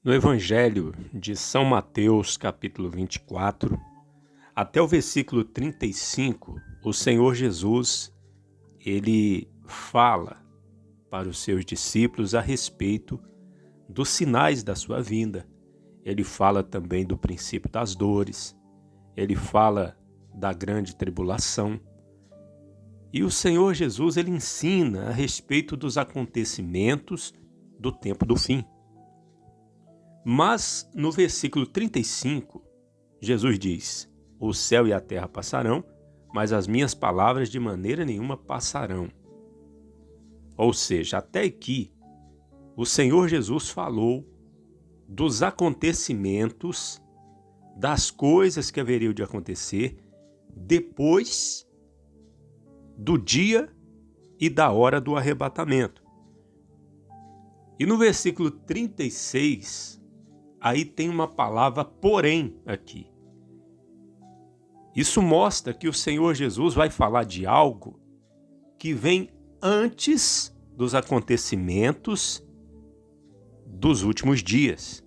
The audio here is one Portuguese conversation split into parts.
No Evangelho de São Mateus, capítulo 24, até o versículo 35, o Senhor Jesus, ele fala para os seus discípulos a respeito dos sinais da sua vinda. Ele fala também do princípio das dores, ele fala da grande tribulação. E o Senhor Jesus, ele ensina a respeito dos acontecimentos do tempo do fim. Mas no versículo 35, Jesus diz: o céu e a terra passarão, mas as minhas palavras de maneira nenhuma passarão. Ou seja, até aqui, o Senhor Jesus falou dos acontecimentos, das coisas que haveriam de acontecer depois do dia e da hora do arrebatamento. E no versículo 36, aí tem uma palavra porém aqui. Isso mostra que o Senhor Jesus vai falar de algo que vem antes dos acontecimentos dos últimos dias.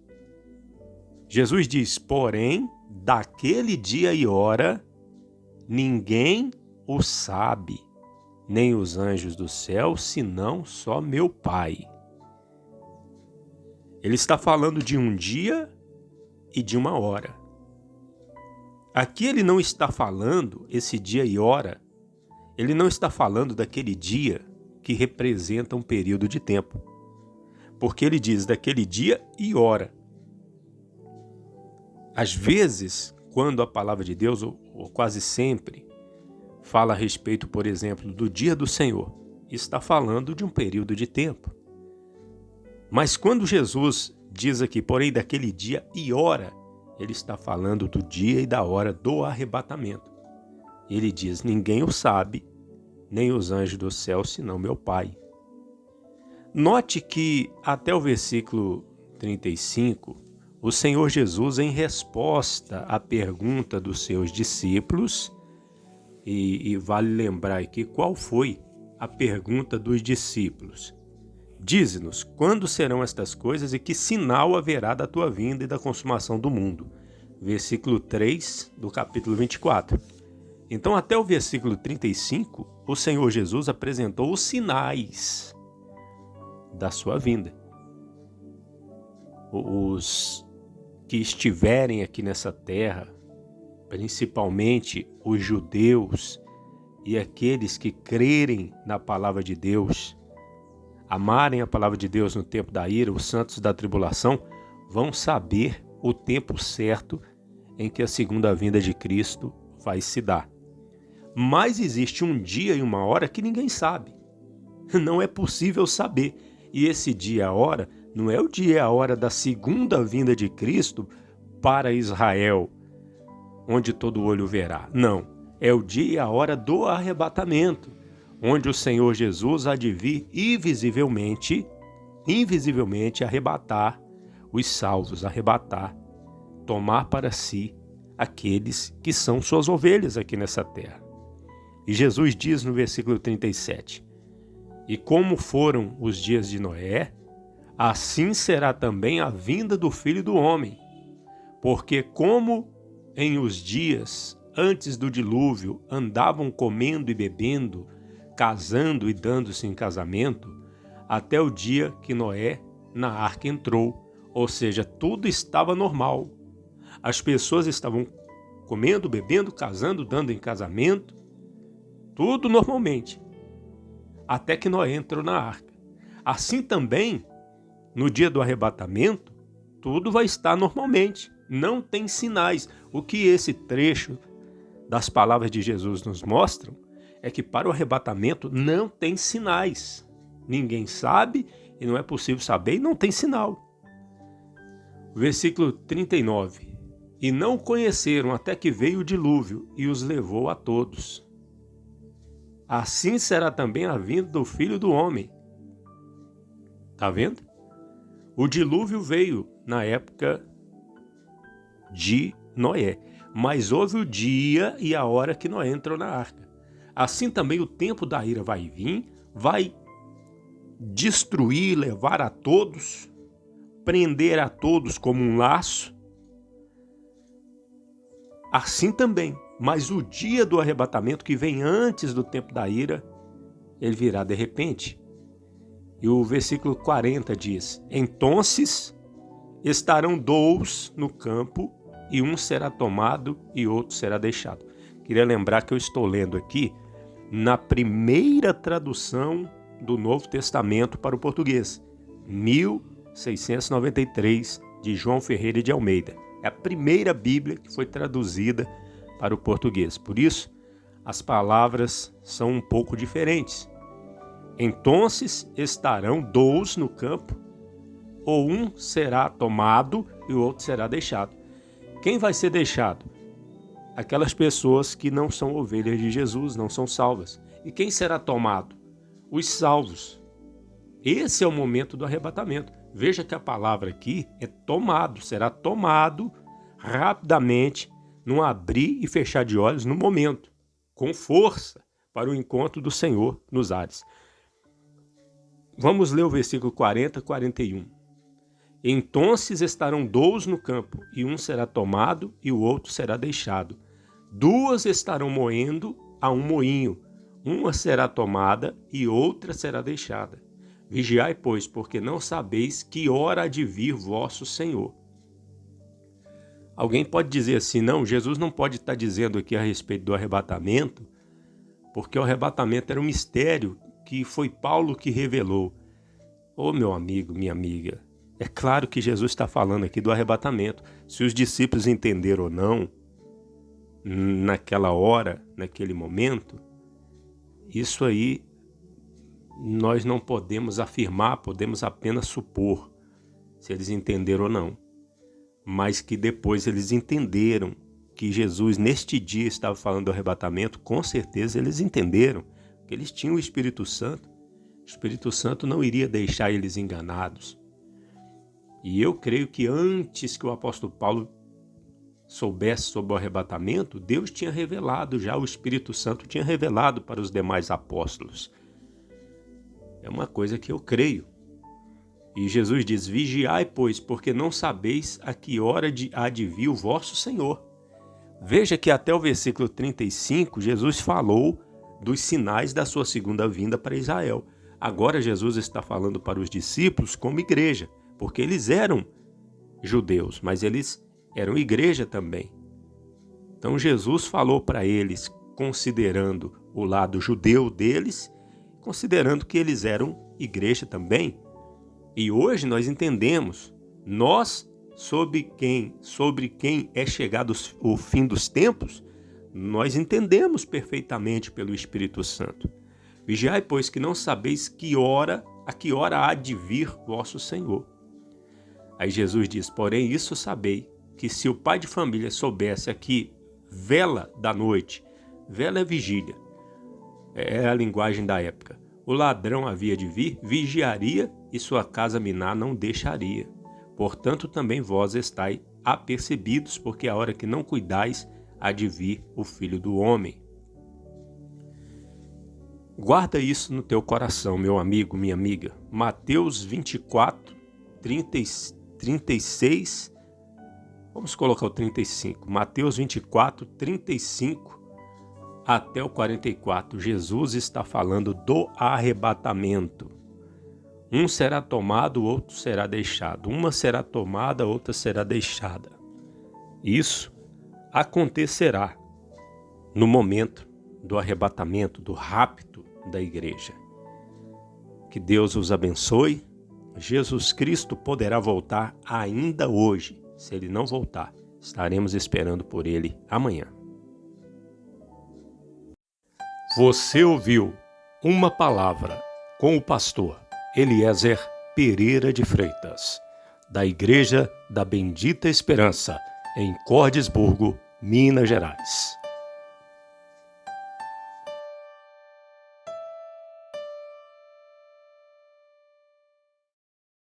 Jesus diz: porém, daquele dia e hora, ninguém o sabe, nem os anjos do céu, senão só meu Pai. Ele está falando de um dia e de uma hora. Aqui ele não está falando, esse dia e hora, ele não está falando daquele dia que representa um período de tempo. Porque ele diz daquele dia e hora. Às vezes, quando a palavra de Deus, ou quase sempre, fala a respeito, por exemplo, do dia do Senhor, está falando de um período de tempo. Mas quando Jesus diz aqui, porém, daquele dia e hora, ele está falando do dia e da hora do arrebatamento. Ele diz: ninguém o sabe, nem os anjos do céu, senão meu Pai. Note que até o versículo 35, o Senhor Jesus, em resposta à pergunta dos seus discípulos, e vale lembrar aqui qual foi a pergunta dos discípulos. Dize-nos, quando serão estas coisas e que sinal haverá da tua vinda e da consumação do mundo? Versículo 3 do capítulo 24. Então, até o versículo 35, o Senhor Jesus apresentou os sinais da sua vinda. Os que estiverem aqui nessa terra, principalmente os judeus e aqueles que crerem na palavra de Deus, amarem a palavra de Deus no tempo da ira, os santos da tribulação, vão saber o tempo certo em que a segunda vinda de Cristo vai se dar. Mas existe um dia e uma hora que ninguém sabe. Não é possível saber. E esse dia e a hora não é o dia e a hora da segunda vinda de Cristo para Israel, onde todo olho verá. Não, é o dia e a hora do arrebatamento, onde o Senhor Jesus há de vir invisivelmente arrebatar os salvos, tomar para si aqueles que são suas ovelhas aqui nessa terra. E Jesus diz no versículo 37, e como foram os dias de Noé, assim será também a vinda do Filho do Homem. Porque como em os dias antes do dilúvio andavam comendo e bebendo, casando e dando-se em casamento, até o dia que Noé na arca entrou, ou seja, tudo estava normal. As pessoas estavam comendo, bebendo, casando, dando em casamento, tudo normalmente, até que Noé entrou na arca. Assim também, no dia do arrebatamento, tudo vai estar normalmente, não tem sinais. O que esse trecho das palavras de Jesus nos mostram é que para o arrebatamento não tem sinais. Ninguém sabe e não é possível saber e não tem sinal. Versículo 39. E não o conheceram até que veio o dilúvio e os levou a todos. Assim será também a vinda do Filho do Homem. Está vendo? O dilúvio veio na época de Noé, mas houve o dia e a hora que Noé entrou na arca. Assim também o tempo da ira vai vir, vai destruir, levar a todos, prender a todos como um laço, assim também, mas o dia do arrebatamento, que vem antes do tempo da ira, ele virá de repente. E o versículo 40 diz: Entonces estarão dois no campo, e um será tomado e outro será deixado. Queria lembrar que eu estou lendo aqui na primeira tradução do Novo Testamento para o português, 1693, de João Ferreira de Almeida. É a primeira Bíblia que foi traduzida para o português. Por isso, as palavras são um pouco diferentes. Entonces estarão dois no campo, ou um será tomado e o outro será deixado. Quem vai ser deixado? Aquelas pessoas que não são ovelhas de Jesus, não são salvas. E quem será tomado? Os salvos. Esse é o momento do arrebatamento. Veja que a palavra aqui é tomado, será tomado rapidamente, num abrir e fechar de olhos no momento, com força, para o encontro do Senhor nos ares. Vamos ler o versículo 40 e 41. Entonces estarão dois no campo, e um será tomado e o outro será deixado. Duas estarão moendo a um moinho, uma será tomada e outra será deixada. Vigiai, pois, porque não sabeis que hora há de vir vosso Senhor. Alguém pode dizer assim: não, Jesus não pode estar dizendo aqui a respeito do arrebatamento, porque o arrebatamento era um mistério que foi Paulo que revelou. Ô meu amigo, minha amiga, é claro que Jesus está falando aqui do arrebatamento. Se os discípulos entenderam ou não, naquela hora, naquele momento, isso aí nós não podemos afirmar, podemos apenas supor se eles entenderam ou não. Mas que depois eles entenderam que Jesus neste dia estava falando do arrebatamento, com certeza eles entenderam que eles tinham o Espírito Santo. O Espírito Santo não iria deixar eles enganados. E eu creio que antes que o apóstolo Paulo soubesse sobre o arrebatamento, Deus tinha revelado já, o Espírito Santo tinha revelado para os demais apóstolos. É uma coisa que eu creio. E Jesus diz: Vigiai, pois, porque não sabeis a que hora há de vir o vosso Senhor. Veja que até o versículo 35, Jesus falou dos sinais da sua segunda vinda para Israel. Agora Jesus está falando para os discípulos como igreja, porque eles eram judeus, mas eles eram igreja também. Então Jesus falou para eles, considerando o lado judeu deles, considerando que eles eram igreja também. E hoje nós entendemos, nós sobre quem é chegado o fim dos tempos, nós entendemos perfeitamente pelo Espírito Santo. Vigiai, pois, que não sabeis a que hora há de vir vosso Senhor. Aí Jesus diz: porém isso sabei, que se o pai de família soubesse aqui, vela da noite, vela é vigília, é a linguagem da época, o ladrão havia de vir, vigiaria e sua casa minar não deixaria. Portanto também vós estáis apercebidos, porque a hora que não cuidais, há de vir o Filho do Homem. Guarda isso no teu coração, meu amigo, minha amiga. Mateus 24, 36, vamos colocar o 35. Mateus 24, 35 até o 44. Jesus está falando do arrebatamento. Um será tomado, o outro será deixado. Uma será tomada, outra será deixada. Isso acontecerá no momento do arrebatamento, do rapto da igreja. Que Deus os abençoe. Jesus Cristo poderá voltar ainda hoje. Se Ele não voltar, estaremos esperando por Ele amanhã. Você ouviu uma palavra com o pastor Eliezer Pereira de Freitas, da Igreja da Bendita Esperança, em Cordisburgo, Minas Gerais.